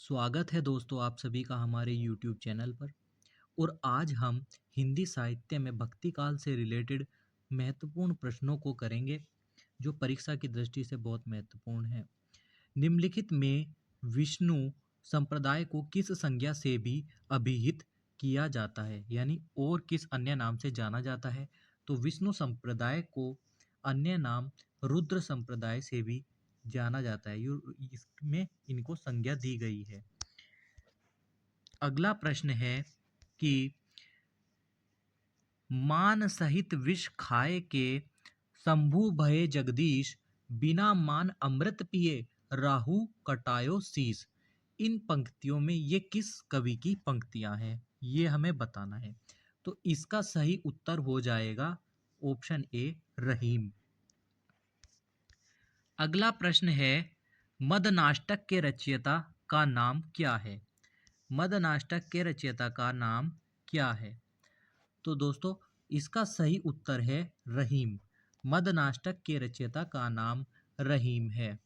स्वागत है दोस्तों आप सभी का हमारे YouTube चैनल पर। और आज हम हिंदी साहित्य में भक्ति काल से रिलेटेड महत्वपूर्ण प्रश्नों को करेंगे जो परीक्षा की दृष्टि से बहुत महत्वपूर्ण है। निम्नलिखित में विष्णु संप्रदाय को किस संज्ञा से भी अभिहित किया जाता है, यानी और किस अन्य नाम से जाना जाता है? तो विष्णु संप्रदाय को अन्य नाम रुद्र संप्रदाय से भी जाना जाता है। इसमें इनको संज्ञा दी गई है। अगला प्रश्न है कि मान सहित विष खाए के शंभु भये जगदीश, बिना मान अमृत पिए राहु कटायो शीस। इन पंक्तियों में ये किस कवि की पंक्तियां हैं, ये हमें बताना है। तो इसका सही उत्तर हो जाएगा ऑप्शन ए, रहीम। अगला प्रश्न है मदनाष्टक के रचयिता का नाम क्या है? मदनाष्टक के रचयिता का नाम क्या है? तो दोस्तों इसका सही उत्तर है रहीम। मदनाष्टक के रचयिता का नाम रहीम है।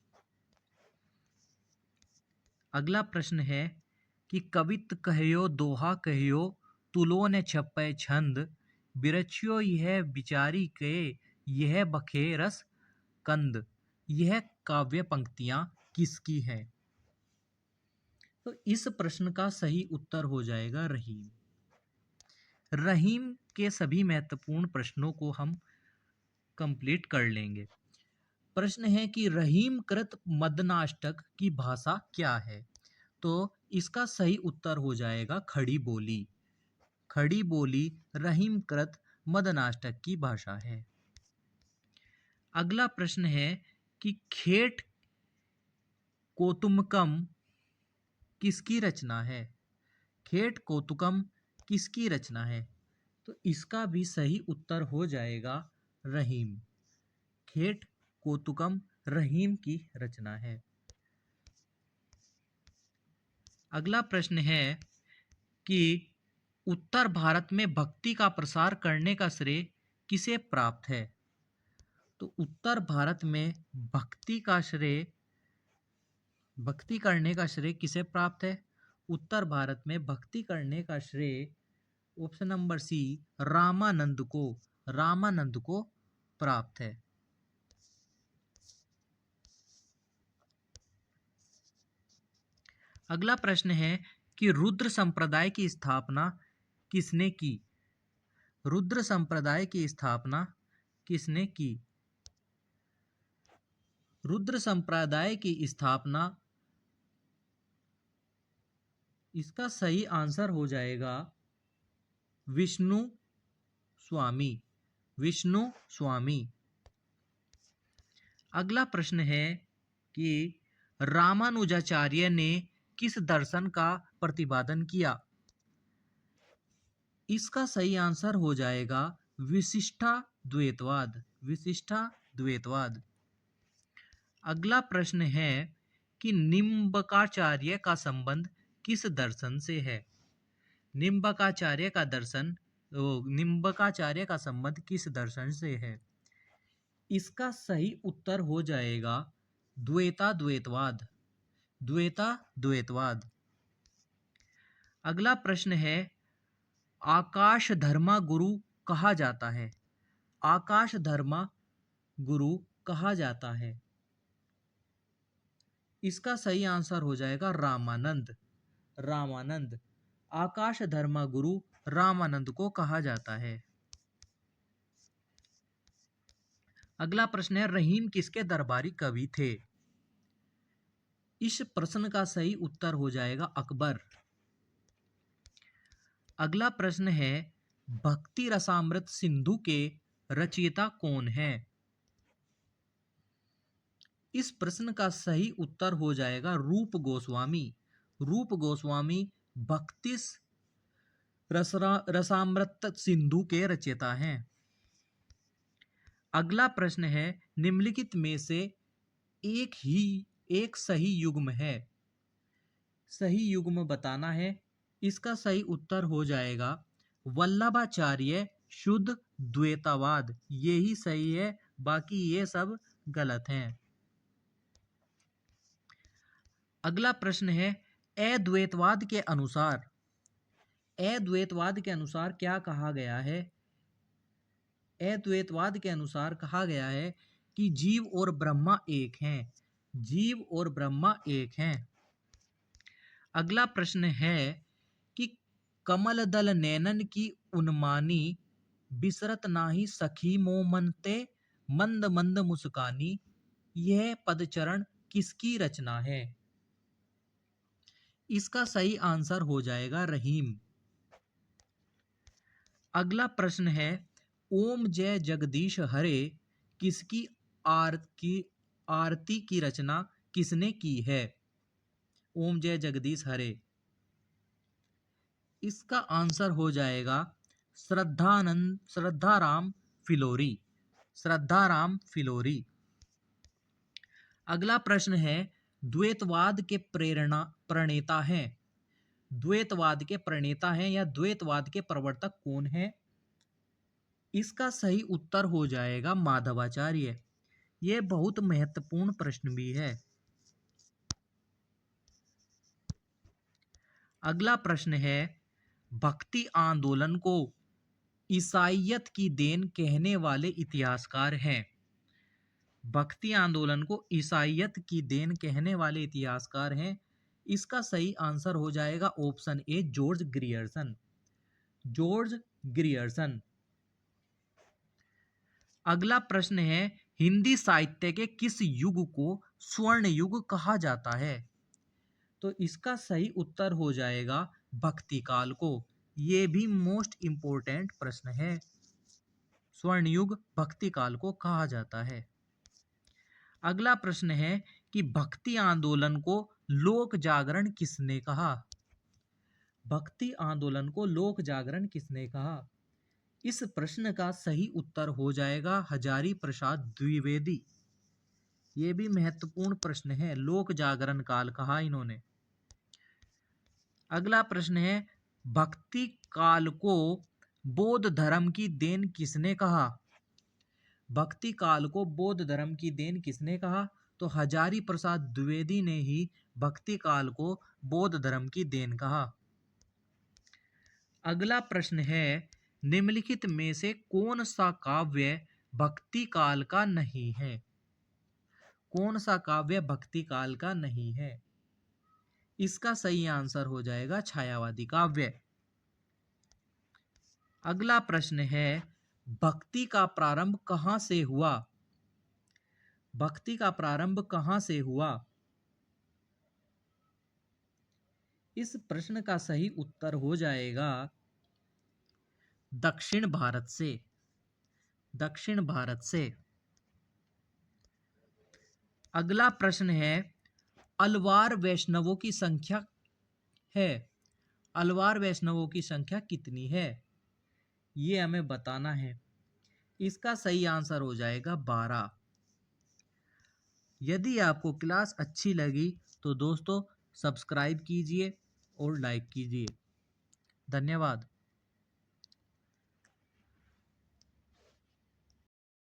अगला प्रश्न है कि कवित कहियो दोहा कहियो, तुलो न छपै छंद, बिरछियो यह विचारी के यह बखे रस कंद। यह काव्य पंक्तियां किसकी है? तो इस प्रश्न का सही उत्तर हो जाएगा रहीम। रहीम के सभी महत्वपूर्ण प्रश्नों को हम कंप्लीट कर लेंगे। प्रश्न है कि रहीम कृत मदनाष्टक की भाषा क्या है? तो इसका सही उत्तर हो जाएगा खड़ी बोली। खड़ी बोली रहीम कृत मदनाष्टक की भाषा है। अगला प्रश्न है कि खेट कोतुमकम किसकी रचना है? खेट कोतुकम किसकी रचना है? तो इसका भी सही उत्तर हो जाएगा रहीम। खेट कोतुकम रहीम की रचना है। अगला प्रश्न है कि उत्तर भारत में भक्ति का प्रसार करने का श्रेय किसे प्राप्त है? तो उत्तर भारत में भक्ति करने का श्रेय किसे प्राप्त है? उत्तर भारत में भक्ति करने का श्रेय ऑप्शन नंबर सी, रामानंद को प्राप्त है। अगला प्रश्न है कि रुद्र संप्रदाय की स्थापना किसने की? रुद्र संप्रदाय की स्थापना किसने की? रुद्र संप्रदाय की स्थापना, इसका सही आंसर हो जाएगा विष्णु स्वामी। अगला प्रश्न है कि रामानुजाचार्य ने किस दर्शन का प्रतिपादन किया? इसका सही आंसर हो जाएगा विशिष्टाद्वैतवाद। अगला प्रश्न है कि निम्बकाचार्य का संबंध किस दर्शन से है? निम्बकाचार्य का संबंध किस दर्शन से है? इसका सही उत्तर हो जाएगा द्वैताद्वैतवाद। अगला प्रश्न है आकाश धर्मा गुरु कहा जाता है? आकाश धर्मा गुरु कहा जाता है? इसका सही आंसर हो जाएगा रामानंद। आकाश धर्मा गुरु रामानंद को कहा जाता है। अगला प्रश्न है रहीम किसके दरबारी कवि थे? इस प्रश्न का सही उत्तर हो जाएगा अकबर। अगला प्रश्न है भक्ति रसामृत सिंधु के रचयिता कौन है? इस प्रश्न का सही उत्तर हो जाएगा रूप गोस्वामी भक्ति रसामृत सिंधु के रचयिता हैं। अगला प्रश्न है निम्नलिखित में से एक सही युग्म है, सही युग्म बताना है। इसका सही उत्तर हो जाएगा वल्लभाचार्य शुद्ध द्वैतवाद। यही सही है, बाकी ये सब गलत हैं। अगला प्रश्न है अद्वैतवाद के अनुसार क्या कहा गया है? अद्वैतवाद के अनुसार कहा गया है कि जीव और ब्रह्मा एक हैं। जीव और ब्रह्मा एक हैं। अगला प्रश्न है कि कमल दल नैनन की उन्मानी, बिसरत नाही सखी मोमनते, मंद मंद मुस्कानी, यह पदचरण किसकी रचना है? इसका सही आंसर हो जाएगा रहीम। अगला प्रश्न है ओम जय जगदीश हरे किसकी आरती की रचना किसने की है? ओम जय जगदीश हरे, इसका आंसर हो जाएगा श्रद्धाराम फिलोरी। श्रद्धाराम फिलोरी। अगला प्रश्न है द्वैतवाद के प्रणेता हैं। द्वैतवाद के प्रणेता हैं या द्वैतवाद के प्रवर्तक कौन है? इसका सही उत्तर हो जाएगा माधवाचार्य। यह बहुत महत्वपूर्ण प्रश्न भी है। अगला प्रश्न है भक्ति आंदोलन को ईसाइयत की देन कहने वाले इतिहासकार हैं। भक्ति आंदोलन को ईसाइयत की देन कहने वाले इतिहासकार हैं। इसका सही आंसर हो जाएगा option A George Grierson. George Grierson. अगला प्रश्न है हिंदी साहित्य के किस युग को स्वर्ण युग कहा जाता है? तो इसका सही उत्तर हो जाएगा भक्ति काल को। यह भी मोस्ट इंपोर्टेंट प्रश्न है। स्वर्ण युग भक्ति काल को कहा जाता है। अगला प्रश्न है कि भक्ति आंदोलन को लोक जागरण किसने कहा? भक्ति आंदोलन को लोक जागरण किसने कहा? इस प्रश्न का सही उत्तर हो जाएगा हजारी प्रसाद द्विवेदी। यह भी महत्वपूर्ण प्रश्न है। लोक जागरण काल कहा इन्होंने। अगला प्रश्न है भक्ति काल को बौद्ध धर्म की देन किसने कहा? भक्ति काल को बौद्ध धर्म की देन किसने कहा? तो हजारी प्रसाद द्विवेदी ने ही भक्ति काल को बौद्ध धर्म की देन कहा। अगला प्रश्न है निम्नलिखित में से कौन सा काव्य भक्ति काल का नहीं है? कौन सा काव्य भक्ति काल का नहीं है? इसका सही आंसर हो जाएगा छायावादी काव्य। अगला प्रश्न है भक्ति का प्रारंभ कहां से हुआ? भक्ति का प्रारंभ कहां से हुआ? इस प्रश्न का सही उत्तर हो जाएगा दक्षिण भारत से। दक्षिण भारत से। अगला प्रश्न है अलवार वैष्णवों की संख्या है। अलवार वैष्णवों की संख्या कितनी है? ये हमें बताना है। इसका सही आंसर हो जाएगा 12। यदि आपको क्लास अच्छी लगी तो दोस्तों सब्सक्राइब कीजिए और लाइक कीजिए। धन्यवाद।